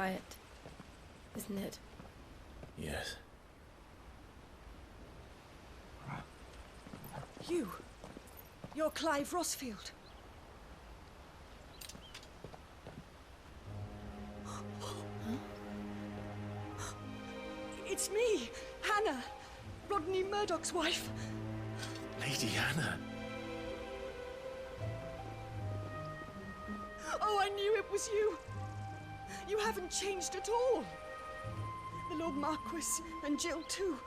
quiet, isn't it? Yes. You're Clive Rossfield. It's me, Hannah, Rodney Murdoch's wife. Lady Hannah. Oh, I knew it was you. You haven't changed at all. The Lord Marquis and Jill too.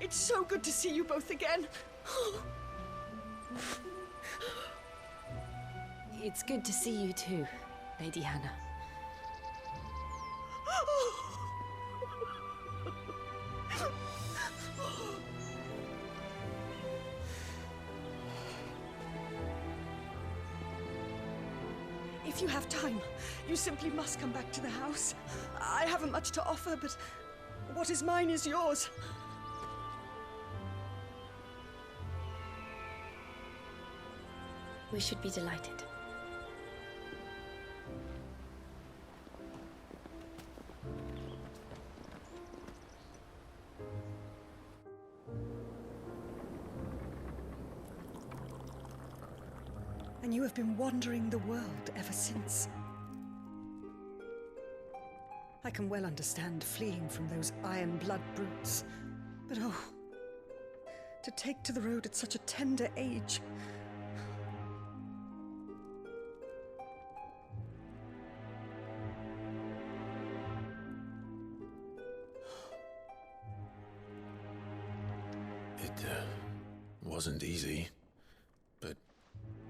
It's so good to see you both again. It's good to see you too, Lady Hannah. If you have time, you simply must come back to the house. I haven't much to offer, but what is mine is yours. We should be delighted. And you have been wandering the world ever since. I can well understand fleeing from those iron blood brutes, but oh, to take to the road at such a tender age. It wasn't easy, but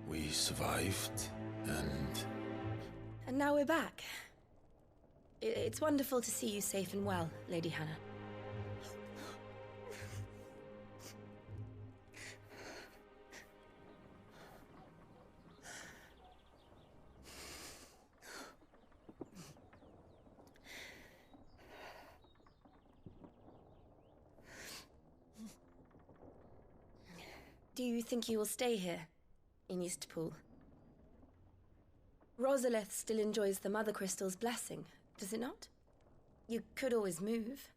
we survived, and... And now we're back. It's wonderful to see you safe and well, Lady Hannah. Do you think you will stay here, in Eastpool? Rosalith still enjoys the Mother Crystal's blessing, does it not? You could always move.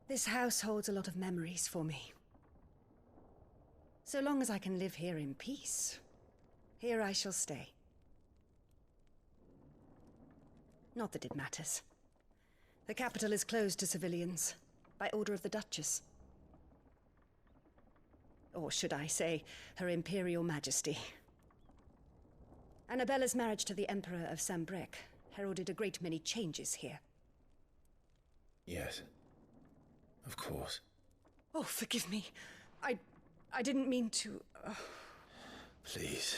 This house holds a lot of memories for me. So long as I can live here in peace, here I shall stay. Not that it matters. The capital is closed to civilians, by order of the Duchess. Or should I say, Her Imperial Majesty. Annabella's marriage to the Emperor of Sambrec heralded a great many changes here. Yes. Of course. Oh, forgive me. I didn't mean to... Please.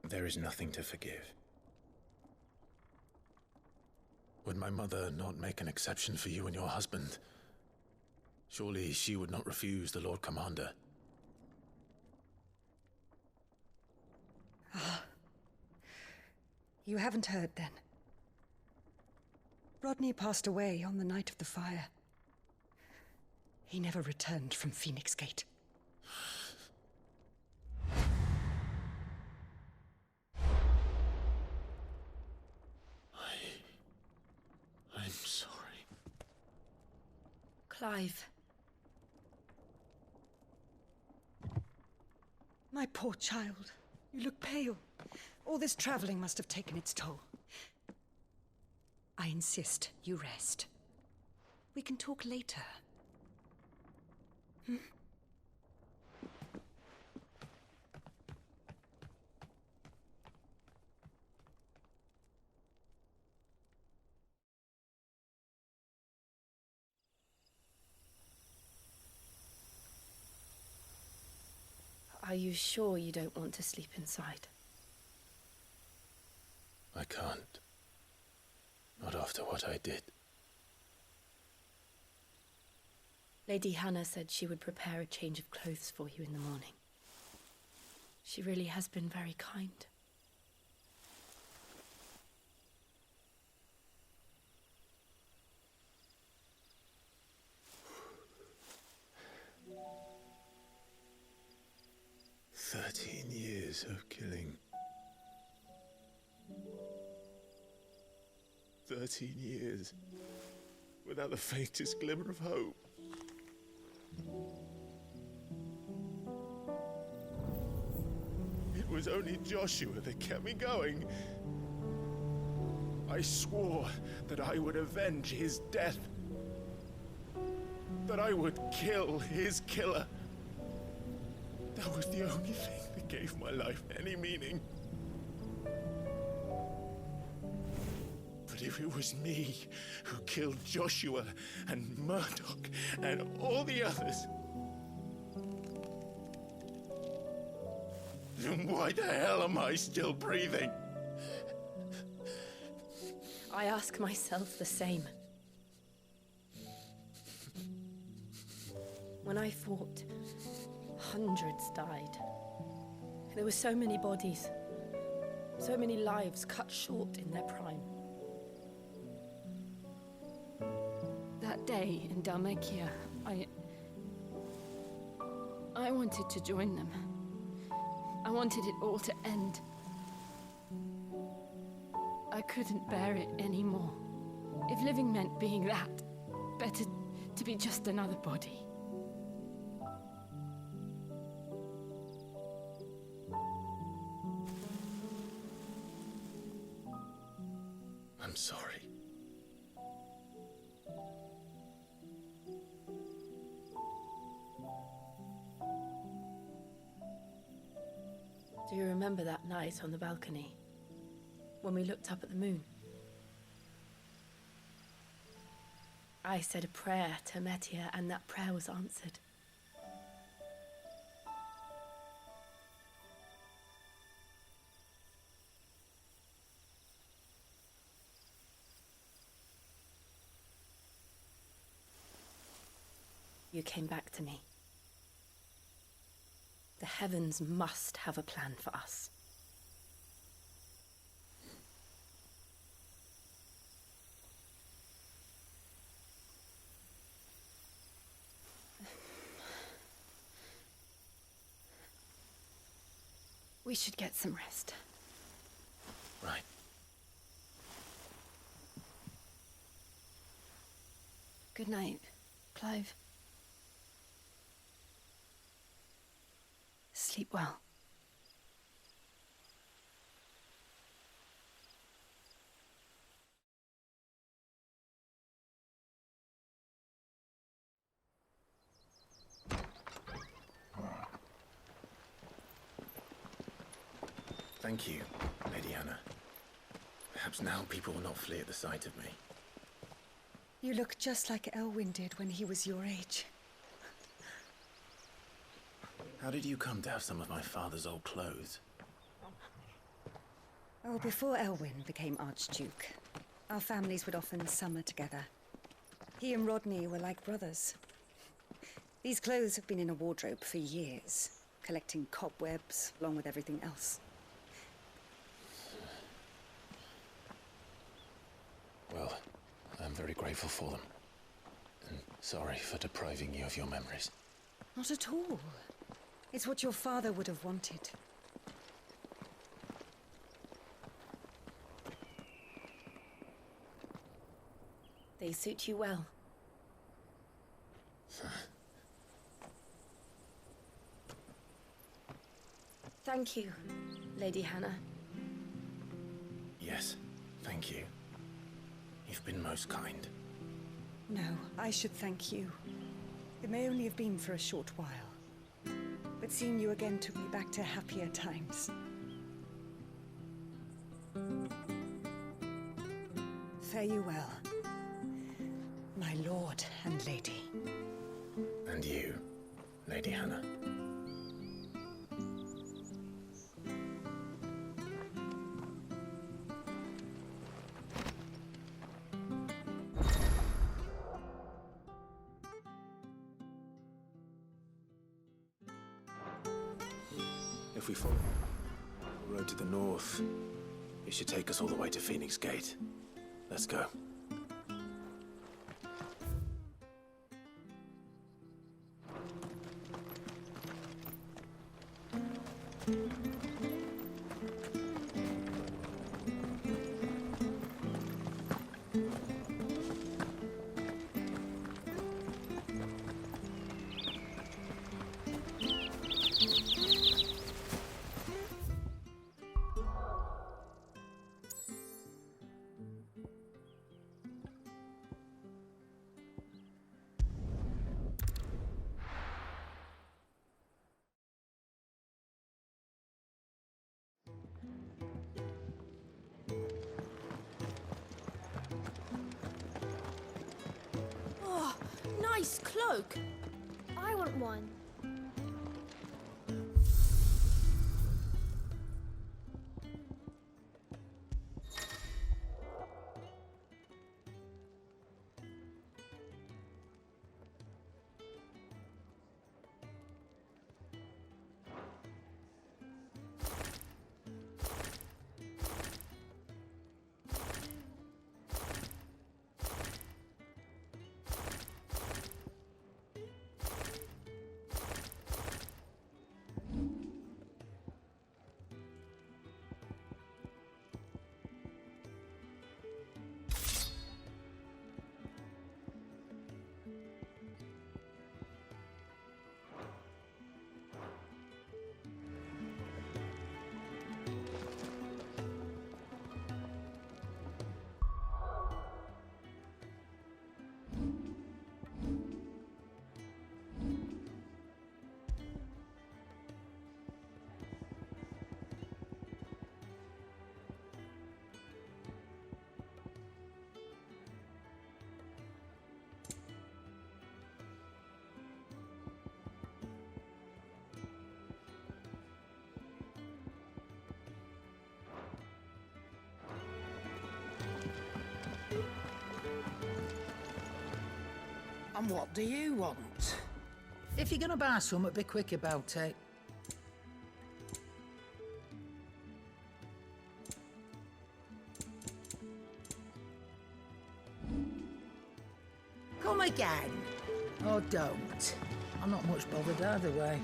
There is nothing to forgive. Would my mother not make an exception for you and your husband? Surely she would not refuse the Lord Commander. You haven't heard, then. Rodney passed away on the night of the fire. He never returned from Phoenix Gate. I'm sorry. Clive. My poor child. You look pale. All this traveling must have taken its toll. I insist you rest. We can talk later. Are you sure you don't want to sleep inside? I can't. Not after what I did. Lady Hannah said she would prepare a change of clothes for you in the morning. She really has been very kind. "13 years of killing. 13 years, without the faintest glimmer of hope. It was only Joshua that kept me going. I swore that I would avenge his death. That I would kill his killer. That was the only thing that gave my life any meaning. But if it was me who killed Joshua and Murdoch and all the others, then why the hell am I still breathing? I ask myself the same. When I fought, hundreds died. There were so many bodies, so many lives cut short in their prime. That day in Dalmatia, I wanted to join them. I wanted it all to end. I couldn't bear it anymore. If living meant being that, better to be just another body. I'm sorry. Do you remember that night on the balcony, when we looked up at the moon? I said a prayer to Metia, and that prayer was answered. You came back to me. The heavens must have a plan for us. We should get some rest. Right. Good night, Clive. Sleep well. Thank you, Lady Hannah. Perhaps now people will not flee at the sight of me. You look just like Elwyn did when he was your age. How did you come to have some of my father's old clothes? Oh, before Elwyn became Archduke, our families would often summer together. He and Rodney were like brothers. These clothes have been in a wardrobe for years, collecting cobwebs along with everything else. Well, I'm very grateful for them. And sorry for depriving you of your memories. Not at all. It's what your father would have wanted. They suit you well. Thank you, Lady Hannah. Yes, thank you. You've been most kind. No, I should thank you. It may only have been for a short while, but seeing you again took me back to happier times. Fare you well, my lord and lady. And you, Lady Hannah. If we follow the road to the north, it should take us all the way to Phoenix Gate. Let's go. nice cloak. I want one. And what do you want? If you're gonna buy something, be quick about it. Come again. Or don't. I'm not much bothered either way.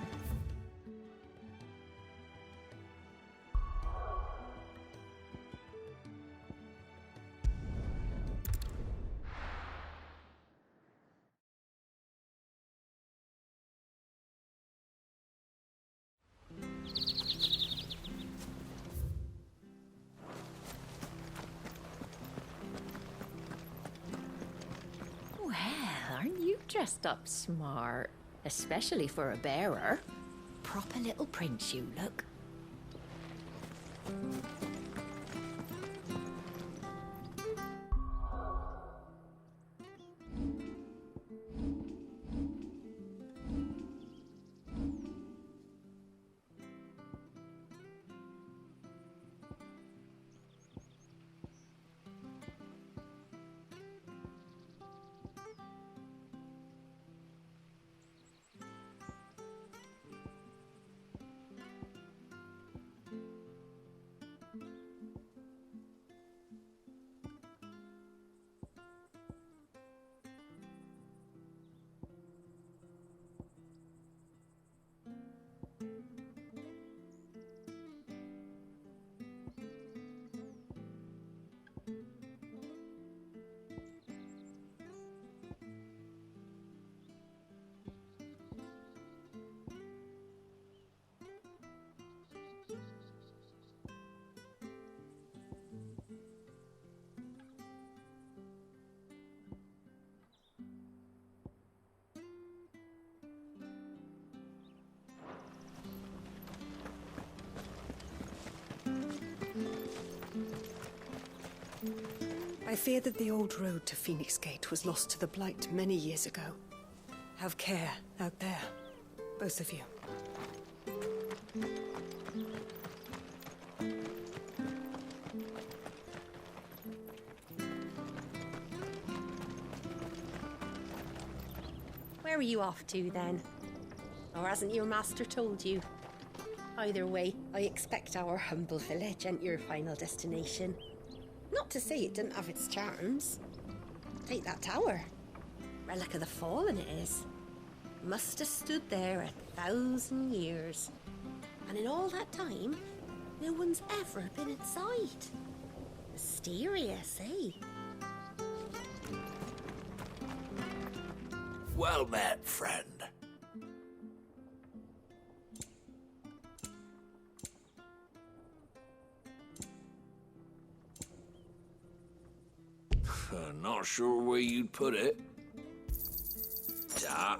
Well, aren't you dressed up smart? Especially for a bearer. Proper little prince you look. I fear that the old road to Phoenix Gate was lost to the Blight many years ago. Have care out there, both of you. Where are you off to then? Or hasn't your master told you? Either way, I expect our humble village ain't your final destination. Not to say it didn't have its charms. Take that tower. Relic of the Fallen it is. Must have stood there 1,000 years. And in all that time, no one's ever been inside. Mysterious, eh? Well met, friend. Not sure where you'd put it. Ta.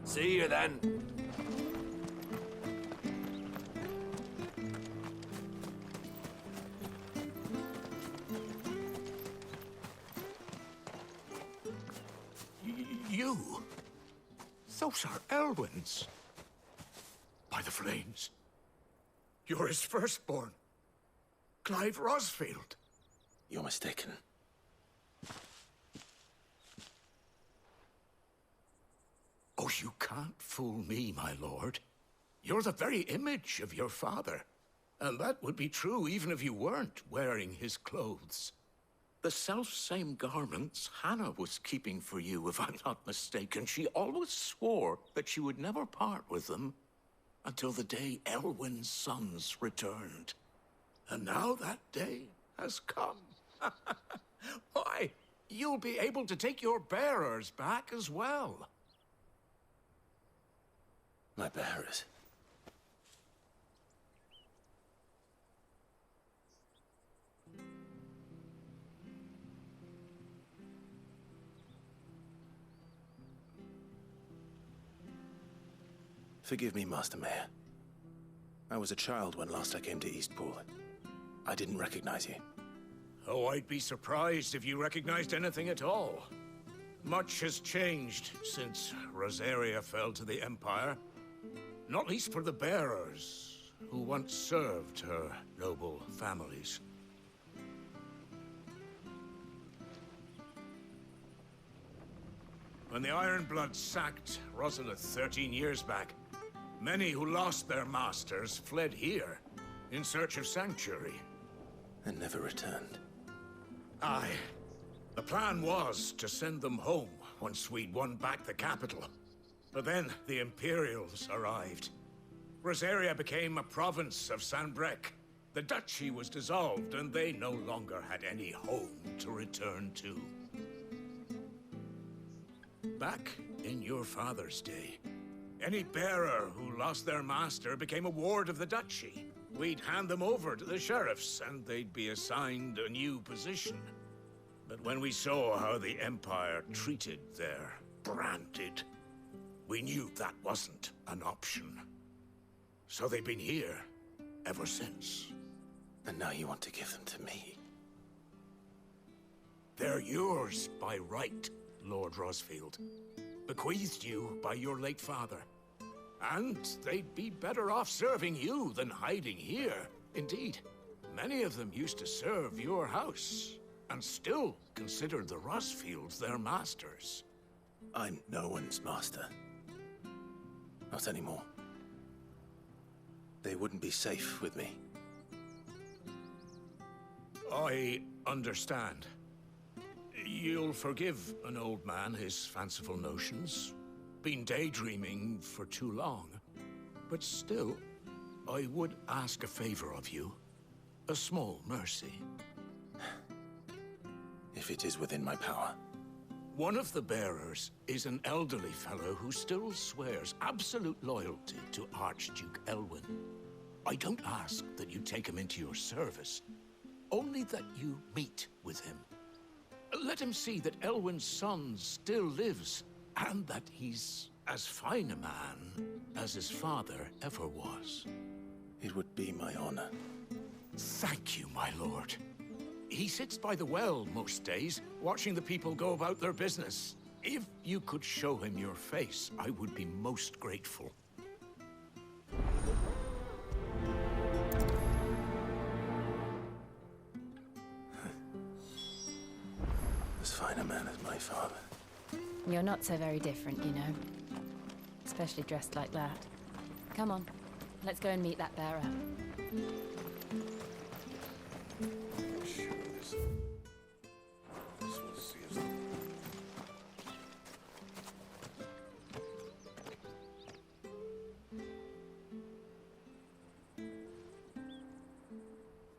See you then. Those are Elwyn's. By the flames. You're his firstborn. Clive Rosfield. You're mistaken. Oh, you can't fool me, my lord. You're the very image of your father. And that would be true even if you weren't wearing his clothes. The self-same garments Hannah was keeping for you, if I'm not mistaken. She always swore that she would never part with them until the day Elwyn's sons returned. And now that day has come. Why, you'll be able to take your bearers back as well. My bearers. Forgive me, Master Mayor. I was a child when last I came to Eastpool. I didn't recognize you. Oh, I'd be surprised if you recognized anything at all. Much has changed since Rosaria fell to the Empire. Not least for the bearers, who once served her noble families. When the Ironbloods sacked Rosalith 13 years back, many who lost their masters fled here in search of sanctuary. And never returned. Aye. The plan was to send them home once we'd won back the capital. But then the Imperials arrived. Rosaria became a province of Sanbreque. The duchy was dissolved, and they no longer had any home to return to. Back in your father's day, any bearer who lost their master became a ward of the duchy. We'd hand them over to the sheriffs, and they'd be assigned a new position. But when we saw how the Empire treated their branded, we knew that wasn't an option. So they've been here ever since. And now you want to give them to me? They're yours by right, Lord Rosfield. Bequeathed you by your late father. And they'd be better off serving you than hiding here. Indeed, many of them used to serve your house, and still considered the Rosfields their masters. I'm no one's master. Not anymore. They wouldn't be safe with me. I understand. You'll forgive an old man his fanciful notions. Been daydreaming for too long. But still, I would ask a favor of you. A small mercy. If it is within my power. One of the bearers is an elderly fellow who still swears absolute loyalty to Archduke Elwyn. I don't ask that you take him into your service, only that you meet with him. Let him see that Elwyn's son still lives, and that he's as fine a man as his father ever was. It would be my honor. Thank you, my lord. He sits by the well most days, watching the people go about their business. If you could show him your face, I would be most grateful. As fine a man as my father. You're not so very different, you know. Especially dressed like that. Come on, let's go and meet that bearer.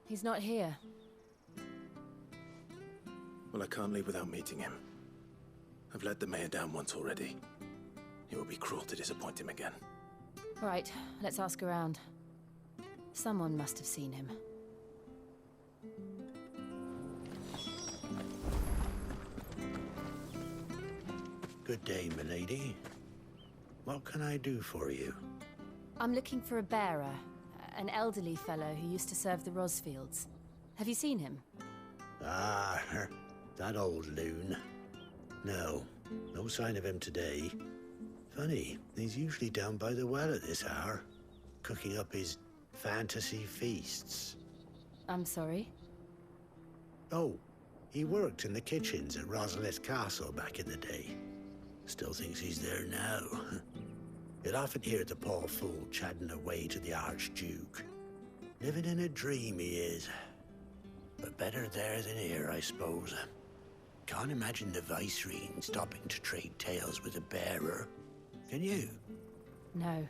He's not here. Well, I can't leave without meeting him. I've let the mayor down once already. It would be cruel to disappoint him again. Right, let's ask around. Someone must have seen him. Good day, milady. What can I do for you? I'm looking for a bearer. An elderly fellow who used to serve the Rosfields. Have you seen him? Ah, that old loon. No sign of him today. Funny, he's usually down by the well at this hour, cooking up his fantasy feasts. I'm sorry? Oh, he worked in the kitchens at Rosalith Castle back in the day. Still thinks he's there now. You'll often hear the poor fool chatting away to the Archduke. Living in a dream he is. But better there than here, I suppose. Can't imagine the Viceroy stopping to trade tales with a bearer. Can you? No.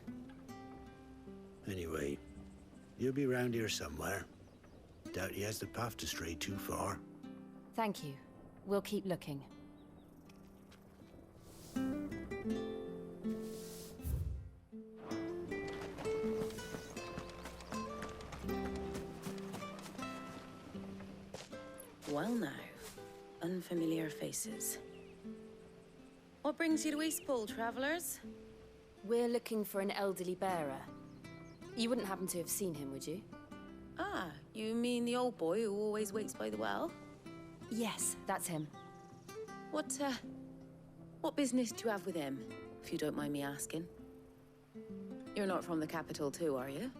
Anyway, you'll be round here somewhere. Doubt he has the path to stray too far. Thank you. We'll keep looking. Well now, unfamiliar faces. What brings you to Eastpool, travellers? We're looking for an elderly bearer. You wouldn't happen to have seen him, would you? Ah, you mean the old boy who always waits by the well? Yes, that's him. What business do you have with him, if you don't mind me asking? You're not from the capital too, are you?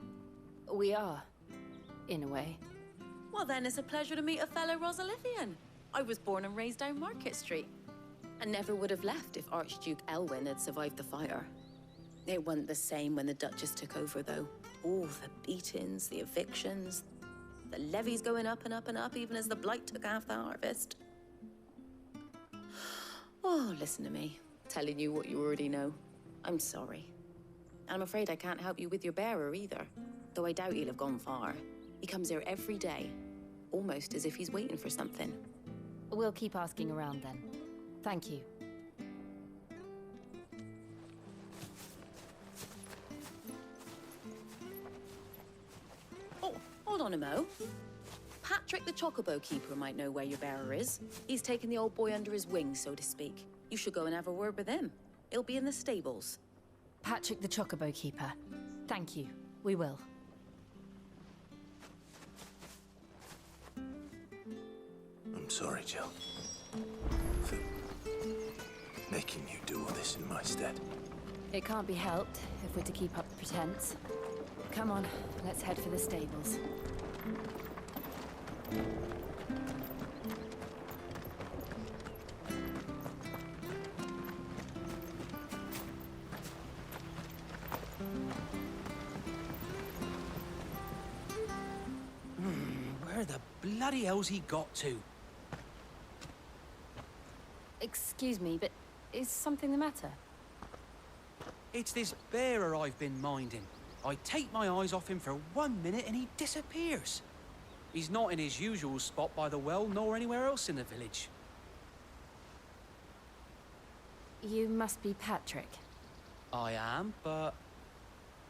We are, in a way. Well then, it's a pleasure to meet a fellow Rosalithian. I was born and raised down Market Street. And never would have left if Archduke Elwyn had survived the fire. It wasn't the same when the Duchess took over, though. All the beatings, the evictions, the levies going up and up and up, even as the blight took half the harvest. Oh, listen to me, telling you what you already know. I'm sorry. And I'm afraid I can't help you with your bearer either, though I doubt he'll have gone far. He comes here every day, almost as if he's waiting for something. We'll keep asking around then. Thank you. Oh, hold on a mo. Patrick the Chocobo Keeper might know where your bearer is. He's taken the old boy under his wing, so to speak. You should go and have a word with him. He'll be in the stables. Patrick the Chocobo Keeper. Thank you. We will. I'm sorry, Jill. For making you do all this in my stead. It can't be helped if we're to keep up the pretense. Come on, let's head for the stables. Where the bloody hell's he got to? Excuse me, but is something the matter? It's this bearer I've been minding. I take my eyes off him for 1 minute and he disappears. He's not in his usual spot by the well, nor anywhere else in the village. You must be Patrick. I am, but...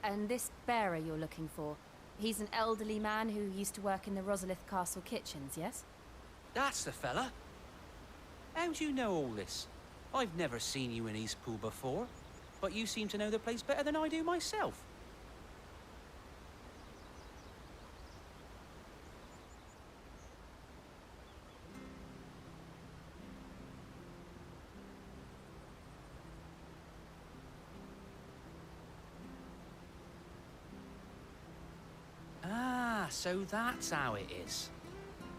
And this bearer you're looking for, he's an elderly man who used to work in the Rosalith Castle kitchens, yes? That's the fella. How do you know all this? I've never seen you in Eastpool before, but you seem to know the place better than I do myself. Ah, so that's how it is.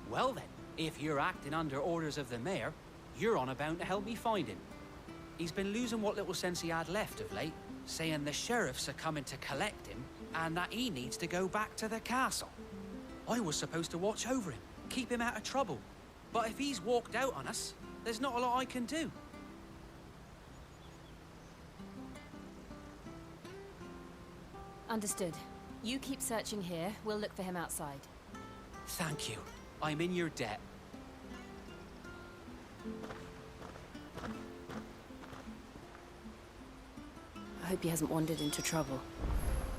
Well then, if you're acting under orders of the mayor, you're on about to help me find him. He's been losing what little sense he had left of late, saying the sheriffs are coming to collect him and that he needs to go back to the castle. I was supposed to watch over him, keep him out of trouble. But if he's walked out on us, there's not a lot I can do. Understood. You keep searching here, we'll look for him outside. Thank you. I'm in your debt. I hope he hasn't wandered into trouble.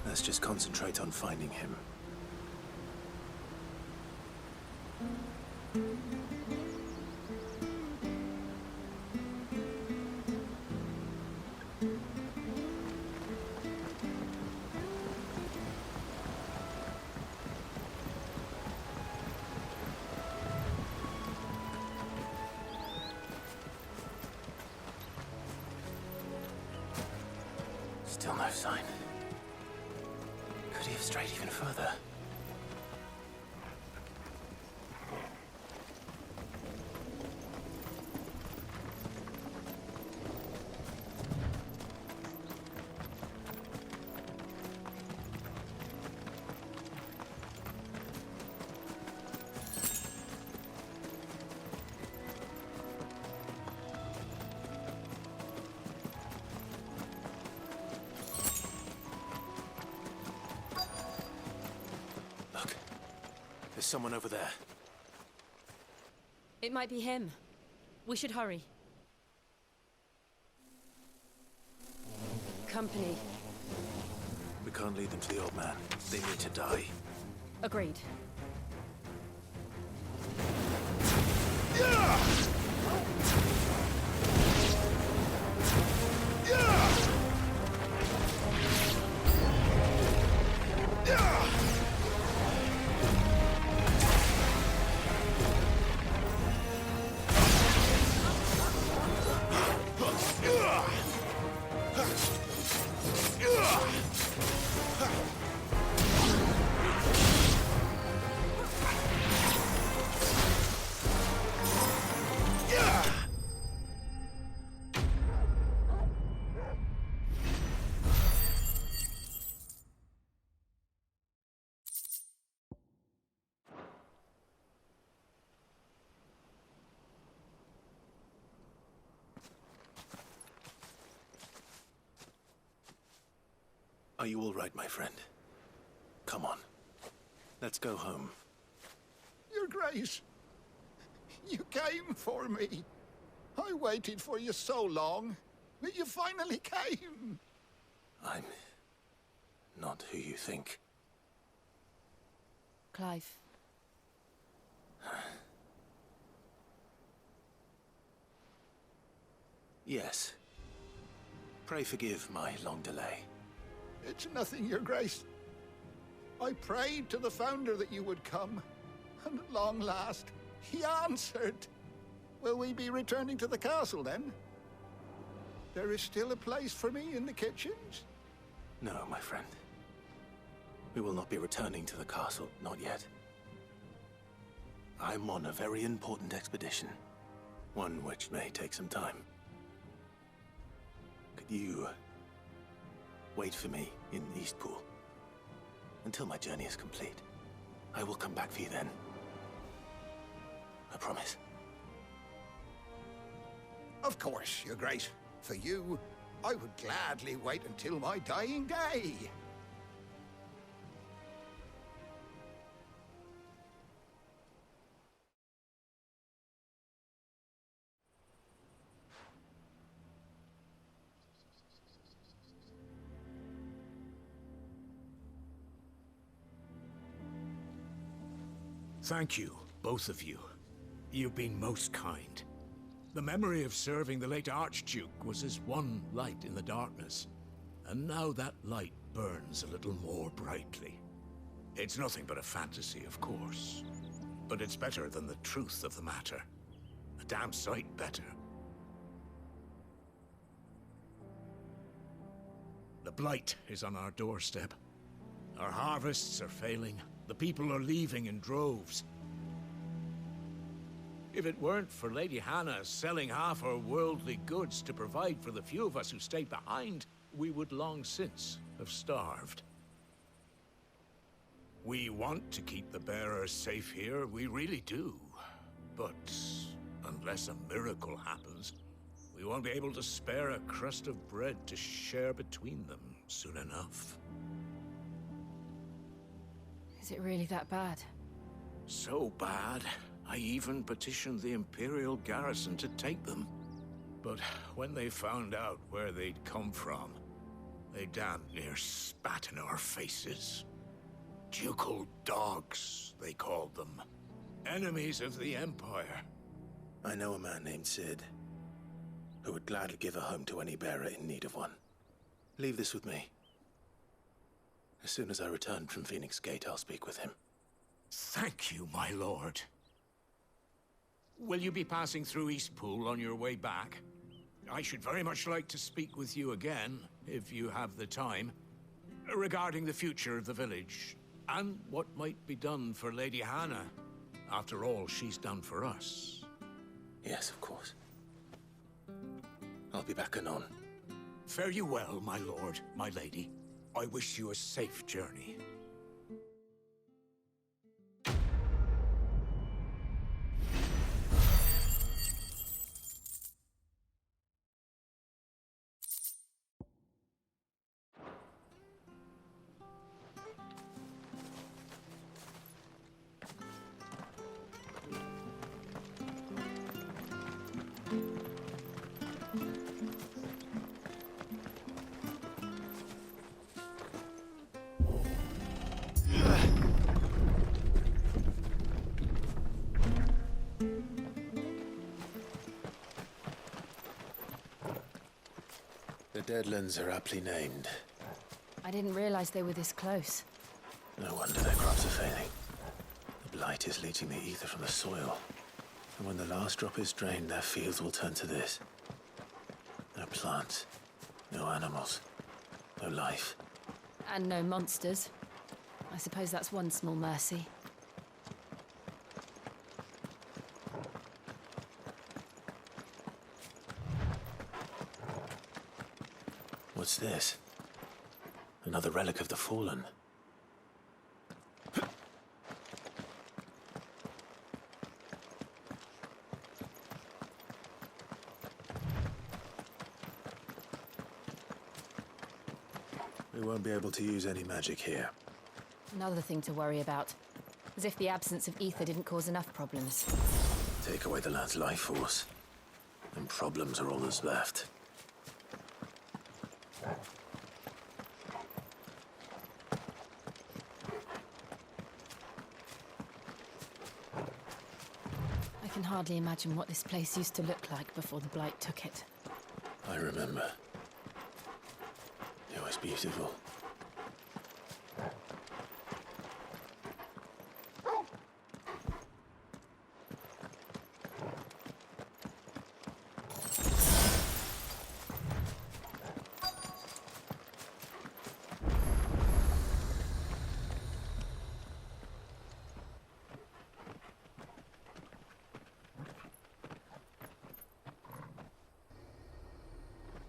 Let's just concentrate on finding him. Still no sign. Could he have strayed even further? There's someone over there. It might be him. We should hurry. Company. We can't lead them to the old man. They need to die. Agreed. Are you all right, my friend? Come on. Let's go home. Your Grace, you came for me. I waited for you so long, but you finally came. I'm not who you think. Clive. Yes. Pray forgive my long delay. It's nothing, Your Grace. I prayed to the Founder that you would come, and at long last, he answered. Will we be returning to the castle, then? There is still a place for me in the kitchens? No, my friend. We will not be returning to the castle, not yet. I'm on a very important expedition. One which may take some time. Could you wait for me in Eastpool until my journey is complete? I will come back for you then. I promise. Of course, Your Grace. For you, I would gladly wait until my dying day. Thank you, both of you. You've been most kind. The memory of serving the late Archduke was as one light in the darkness, and now that light burns a little more brightly. It's nothing but a fantasy, of course, but it's better than the truth of the matter. A damn sight better. The blight is on our doorstep. Our harvests are failing. The people are leaving in droves. If it weren't for Lady Hannah selling half her worldly goods to provide for the few of us who stayed behind, we would long since have starved. We want to keep the bearers safe here, we really do. But unless a miracle happens, we won't be able to spare a crust of bread to share between them soon enough. Is it really that bad? So bad, I even petitioned the Imperial garrison to take them. But when they found out where they'd come from, they damn near spat in our faces. Ducal dogs, they called them. Enemies of the Empire. I know a man named Sid, who would gladly give a home to any bearer in need of one. Leave this with me. As soon as I return from Phoenix Gate, I'll speak with him. Thank you, my lord. Will you be passing through Eastpool on your way back? I should very much like to speak with you again, if you have the time, regarding the future of the village, and what might be done for Lady Hannah. After all, she's done for us. Yes, of course. I'll be back anon. Fare you well, my lord, my lady. I wish you a safe journey. The Deadlands are aptly named. I didn't realize they were this close. No wonder their crops are failing. The blight is leaching the ether from the soil. And when the last drop is drained, their fields will turn to this. No plants, no animals, no life. And no monsters. I suppose that's one small mercy. What's this? Another relic of the Fallen. We won't be able to use any magic here. Another thing to worry about. As if the absence of ether didn't cause enough problems. Take away the lad's life force, and problems are all that's left. I can hardly imagine what this place used to look like before the blight took it. I remember. It was beautiful.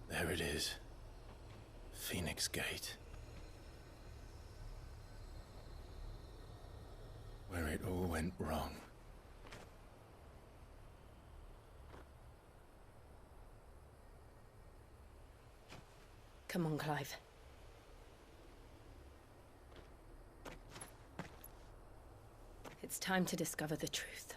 There it is. Phoenix Gate. Where it all went wrong. Come on, Clive. It's time to discover the truth.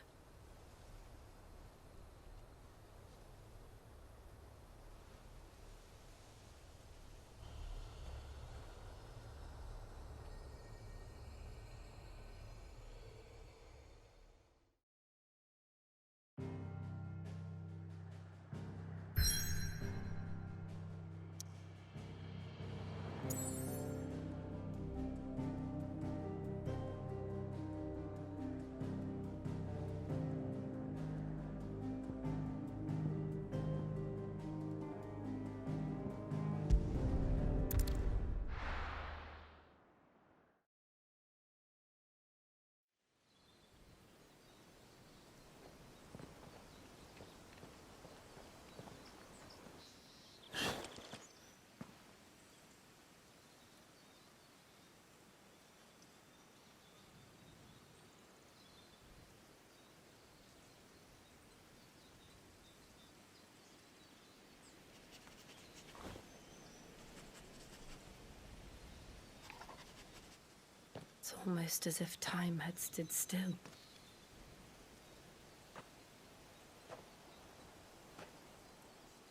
It's almost as if time had stood still.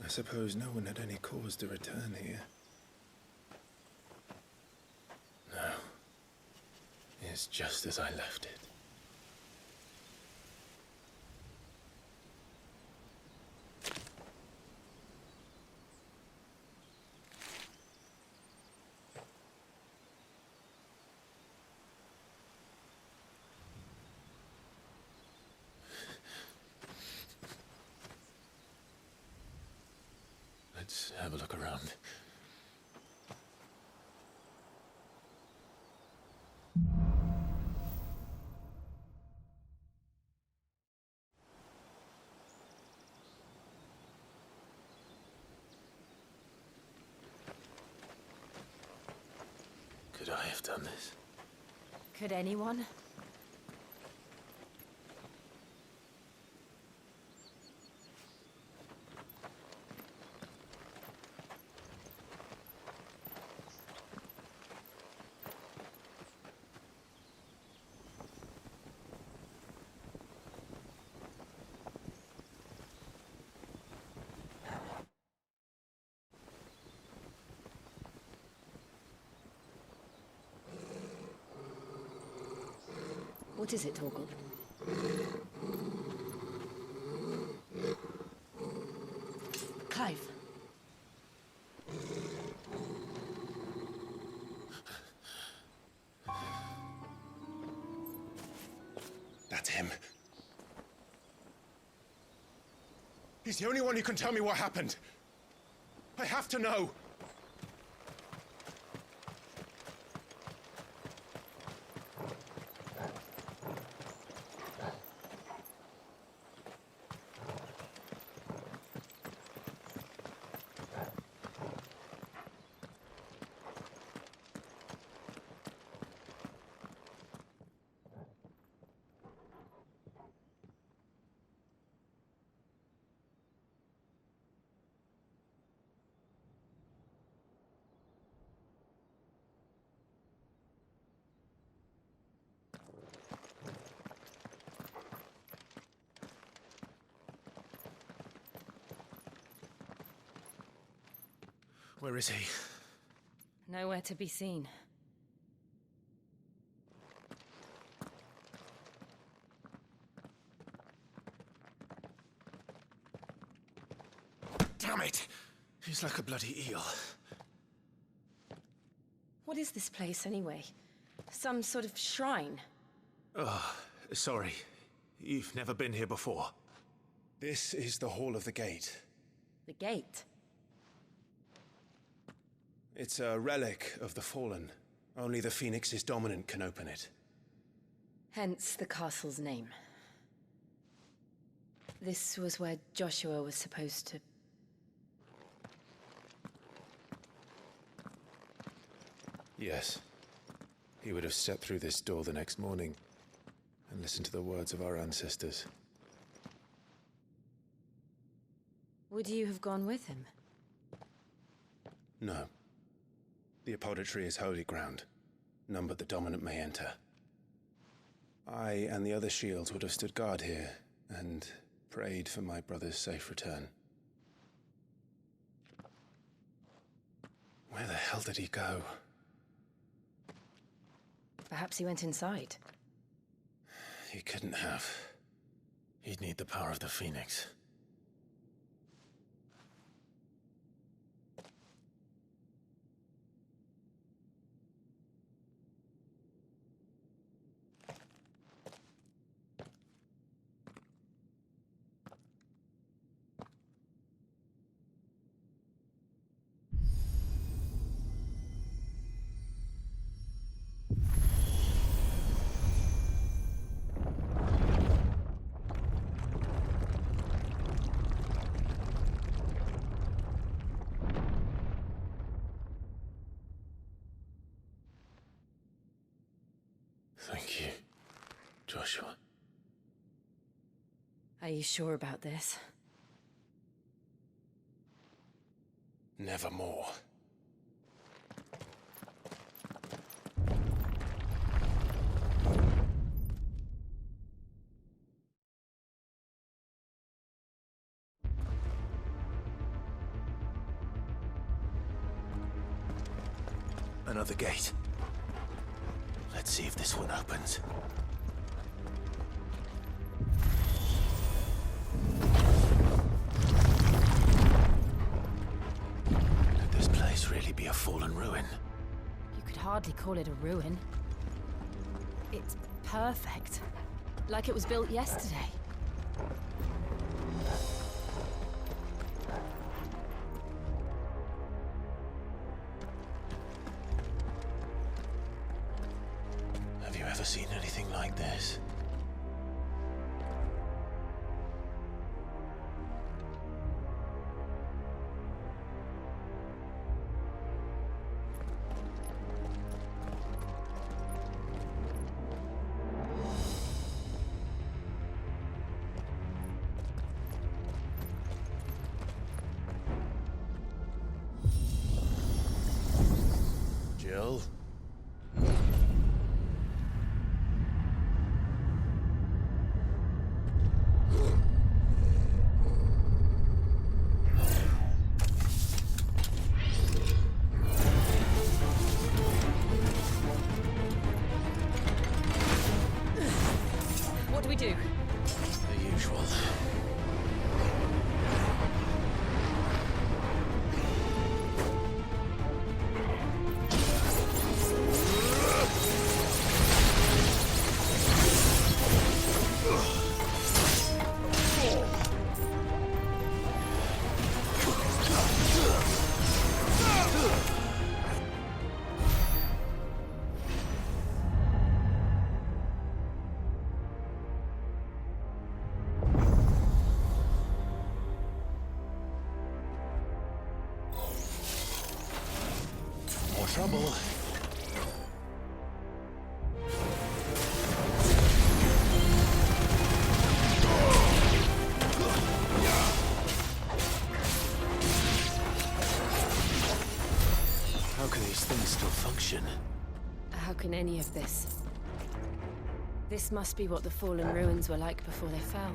I suppose no one had any cause to return here. No. It's just as I left it. Let's have a look around. Could I have done this? Could anyone? What is it, Torgal? Clive. That's him. He's the only one who can tell me what happened. I have to know. Where is he? Nowhere to be seen. Damn it! He's like a bloody eel. What is this place, anyway? Some sort of shrine? Oh, sorry. You've never been here before. This is the Hall of the Gate. The gate? It's a relic of the Fallen. Only the Phoenix's dominant can open it. Hence the castle's name. This was where Joshua was supposed to... Yes. He would have stepped through this door the next morning and listened to the words of our ancestors. Would you have gone with him? No. The apodatory is holy ground. None but the dominant may enter. I and the other shields would have stood guard here and prayed for my brother's safe return. Where the hell did he go? Perhaps he went inside. He couldn't have. He'd need the power of the Phoenix. Thank you, Joshua. Are you sure about this? Nevermore. Another gate. Let's see if this one opens. Could this place really be a fallen ruin? You could hardly call it a ruin. It's perfect. Like it was built yesterday. seen anything like this. Jill? What do we do? The usual. More trouble. How can these things still function? How can any of this? This must be what the fallen ruins were like before they fell.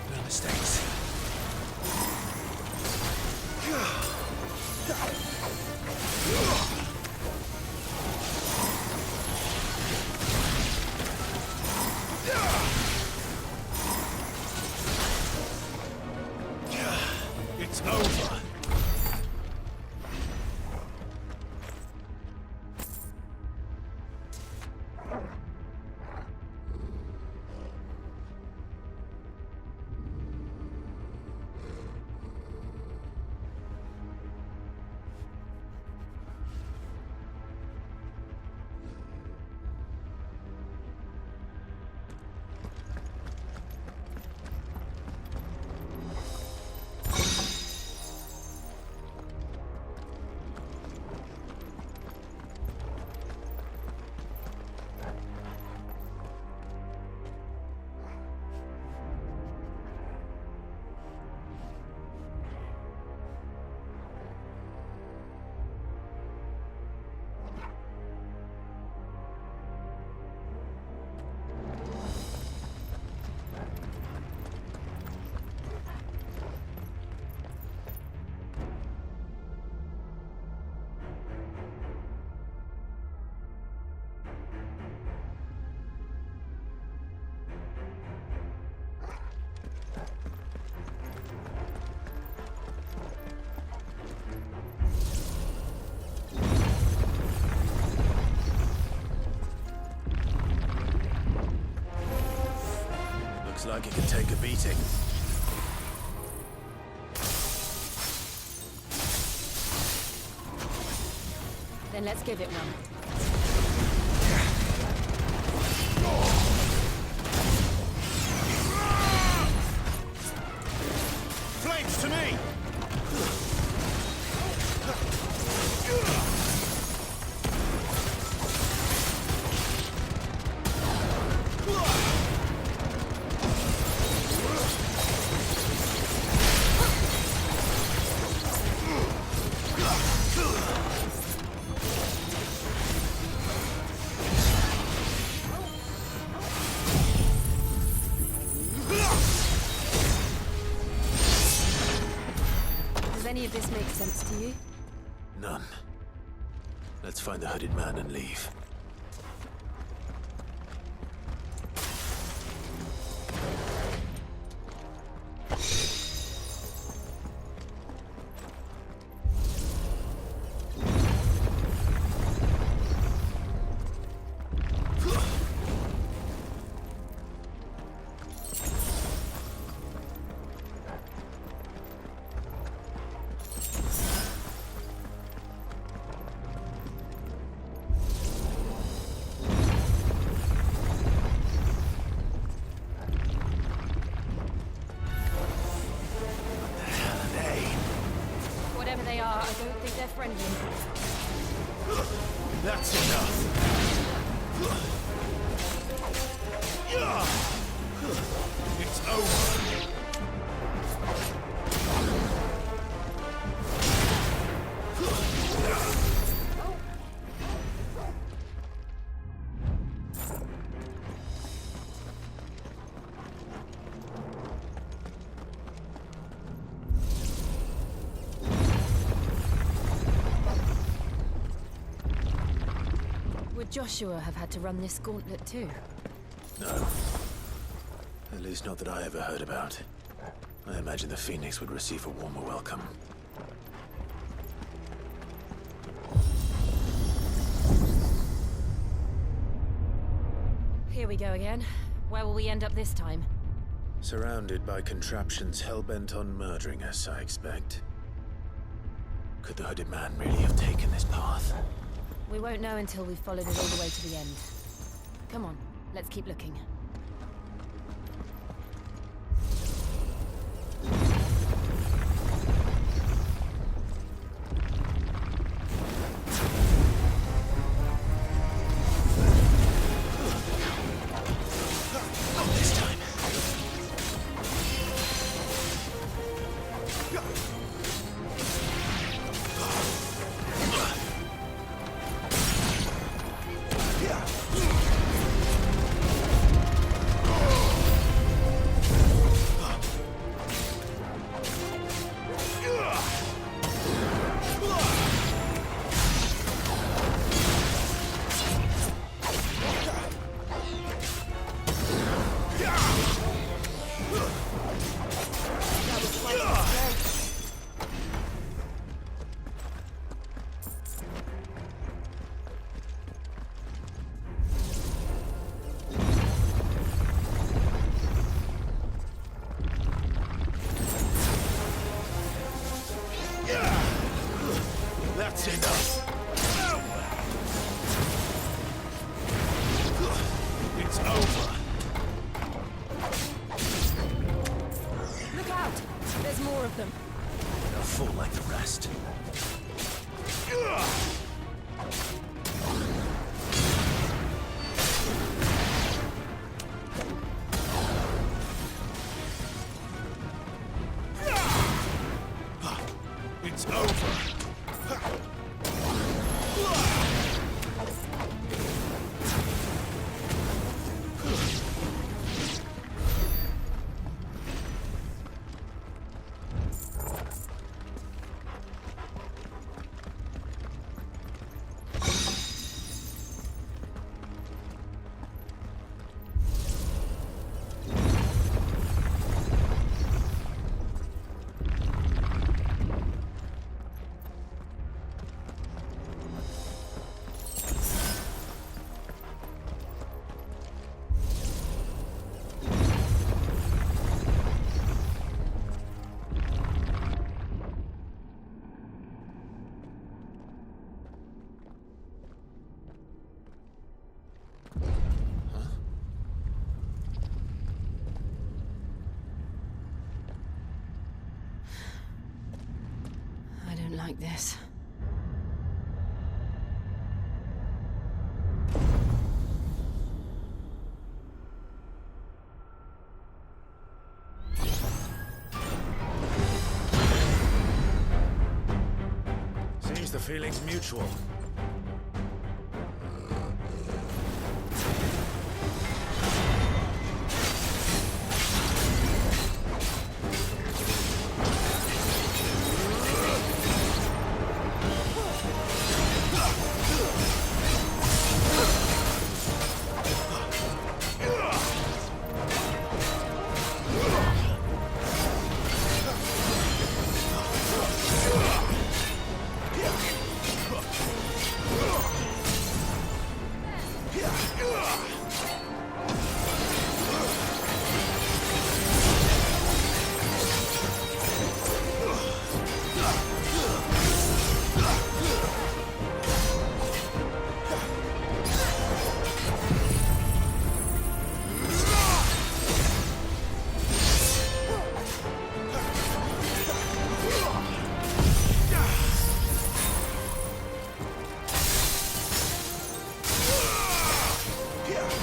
No mistakes. It's over. Looks like it can take a beating. Then let's give it one. Flames to me! Does any of this make sense to you? None. Let's find the hooded man and leave. Would Joshua have had to run this gauntlet too? No. At least not that I ever heard about. I imagine the Phoenix would receive a warmer welcome. Here we go again. Where will we end up this time? Surrounded by contraptions hell-bent on murdering us, I expect. Could the hooded man really have taken this path? We won't know until we've followed it all the way to the end. Come on, let's keep looking. That's enough. It's over. Look out! There's more of them. They'll fall like the rest. It's over. Like this. Seems the feeling's mutual. Yeah.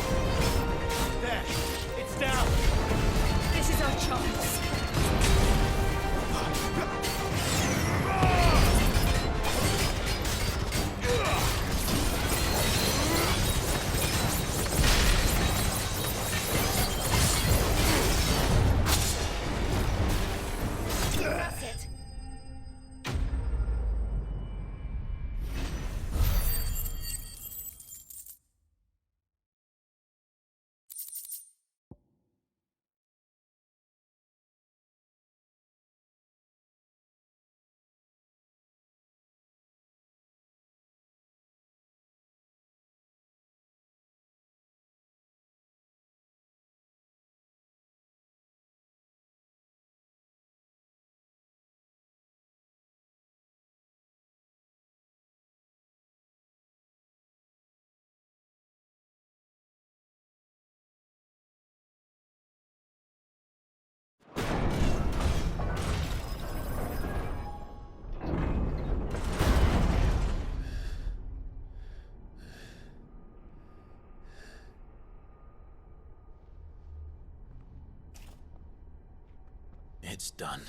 It's done.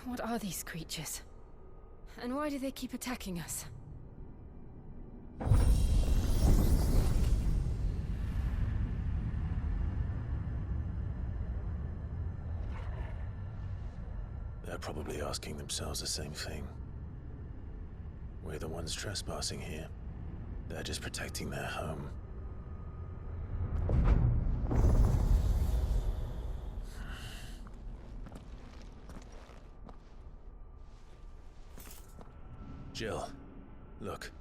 What are these creatures? And why do they keep attacking us? They're probably asking themselves the same thing. We're the ones trespassing here. They're just protecting their home. Jill, look.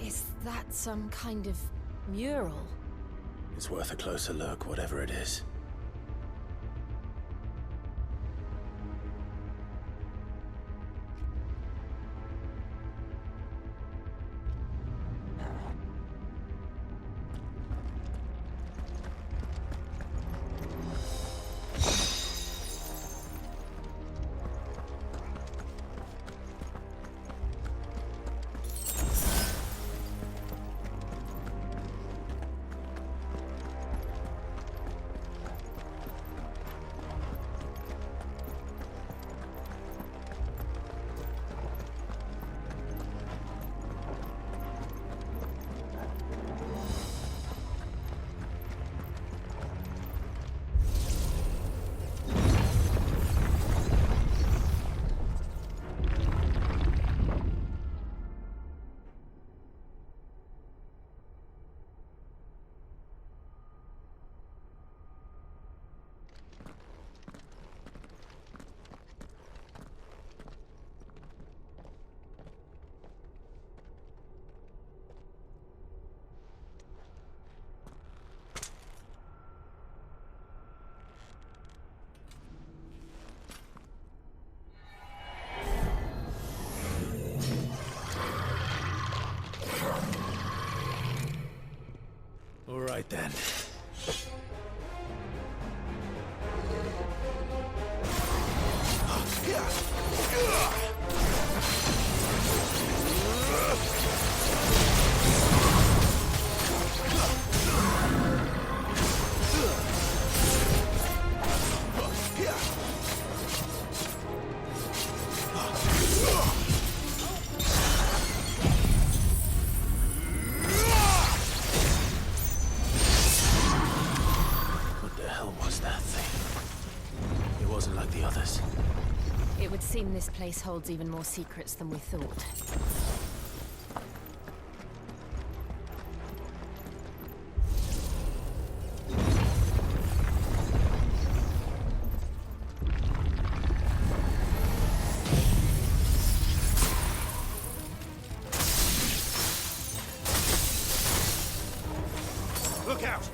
Is that some kind of mural? It's worth a closer look, whatever it is. All right then. It would seem this place holds even more secrets than we thought. Look out!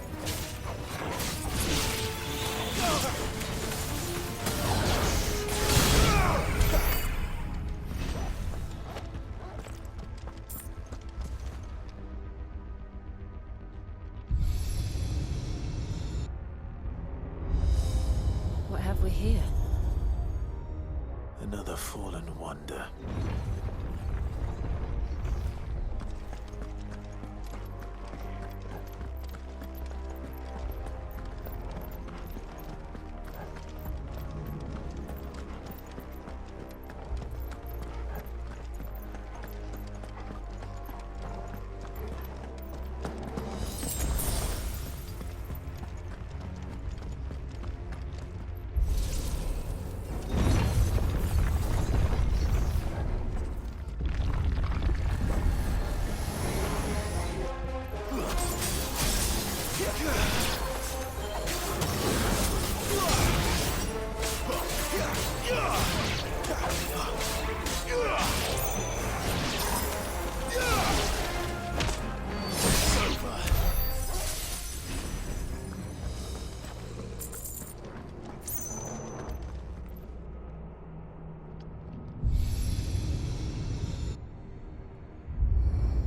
What have we here? Another fallen wonder.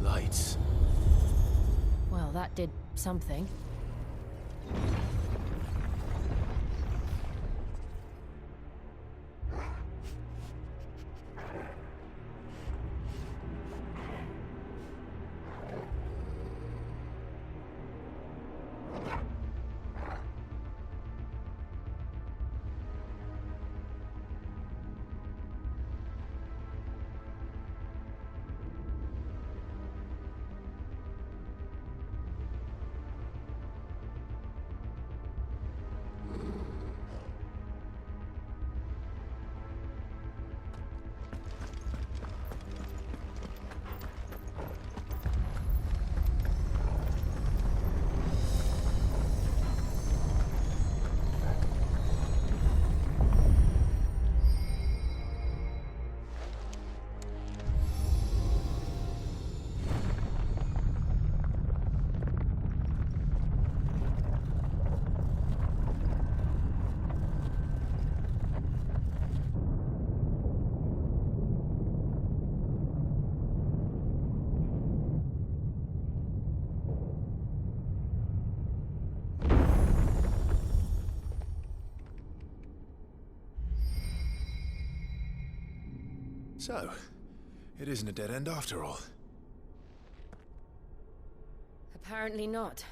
Lights. Well, that did something. So, it isn't a dead end after all. Apparently not.